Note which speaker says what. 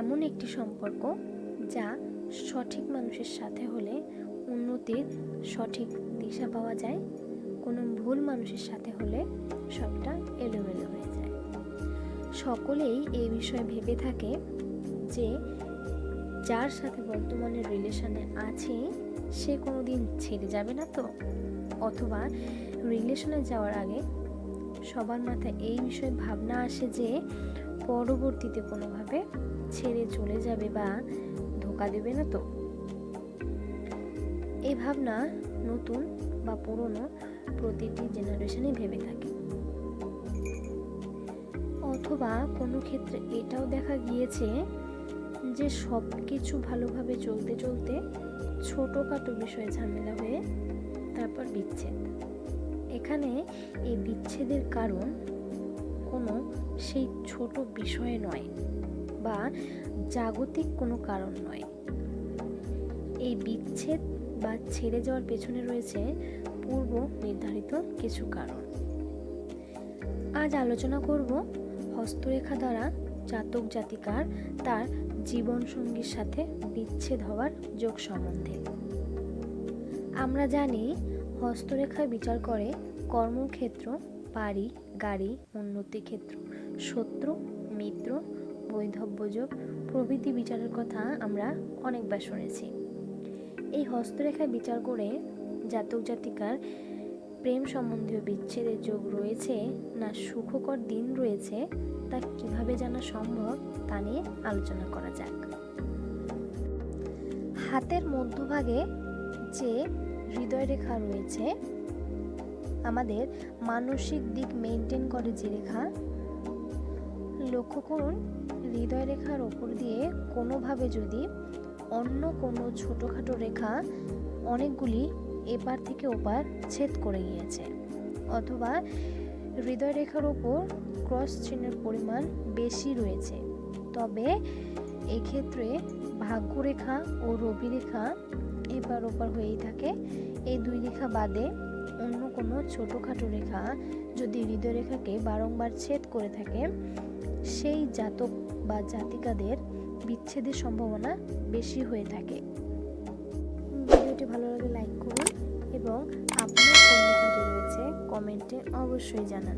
Speaker 1: এমন একটি সম্পর্ক যা সঠিক মানুষের সাথে হলে উন্নতির সঠিক দিশা পাওয়া যায়, কোনো ভুল মানুষের সাথে হলে সবটা এলোমেলো হয়ে যায়। সকলেই এই বিষয়ে ভেবে থাকে যে যার সাথে বর্তমানে রিলেশনে আছে সে কোনোদিন ছেড়ে যাবে না তো, অথবা রিলেশনে যাওয়ার আগে সবার মাথায় এই বিষয়ে ভাবনা আসে যে পরবর্তীতে কোনোভাবে ছেড়ে চলে যাবে বা ধোঁকা দেবে না তো। এই ভাবনা নতুন বা পুরনো প্রতিটি জেনারেশনে ভেবে থাকে। অথবা কোনো ক্ষেত্রে এটাও দেখা গিয়েছে যে সব কিছু ভালোভাবে চলতে চলতে ছোটোখাটো বিষয়ে ঝামেলা হয়ে তারপর বিচ্ছেদ। এখানে এই বিচ্ছেদের কারণ কোনো সেই ছোট বিষয়ে নয় বা জাগতিক কোনো কারণ নয়। এই বিচ্ছেদ বা ছেড়ে যাওয়ার পেছনে রয়েছে পূর্ব নির্ধারিত কিছু কারণ। আজ আলোচনা করব হস্তরেখা দ্বারা জাতক জাতিকার তার জীবনসঙ্গীর সাথে বিচ্ছেদ হওয়ার যোগ সম্বন্ধে। আমরা জানি হস্তরেখা বিচার করে কর্মক্ষেত্র, বাড়ি, গাড়ি, উন্নতি ক্ষেত্র, শত্রু, মিত্র, বৈধব্য যোগ প্রভৃতি বিচারের কথা আমরা অনেকবার শুনেছি। এই হস্তরেখা বিচার করে জাতক জাতিকার প্রেম সম্বন্ধীয় বিচ্ছেদের যোগ রয়েছে না সুখকর দিন রয়েছে তা কিভাবে জানা সম্ভব তা নিয়ে আলোচনা করা যাক। হাতের মধ্যভাগে যে হৃদয় রেখা রয়েছে, আমাদের মানসিক দিক মেনটেন করে যে রেখা, লক্ষ্য করুন হৃদয় রেখার ওপর দিয়ে কোনোভাবে যদি অন্য কোনো ছোটোখাটো রেখা অনেকগুলি এপার থেকে ওপার ছেদ করে গিয়েছে, অথবা হৃদয় রেখার ওপর ক্রস চিহ্নের পরিমাণ বেশি রয়েছে, তবে এক্ষেত্রে ভাগ্যরেখা ও রবি রেখা এপার ওপার হয়েই থাকে। এই দুই রেখা বাদে অন্য কোনো ছোটোখাটো রেখা যদি হৃদয় রেখাকে বারংবার ছেদ করে থাকে, সেই জাতক বা জাতিকাদের বিচ্ছেদের সম্ভাবনা বেশি হয়ে থাকে। ভিডিওটি ভালো লাগলে লাইক করুন এবং আপনার কোন লেখাটি রয়েছে কমেন্টে অবশ্যই জানান।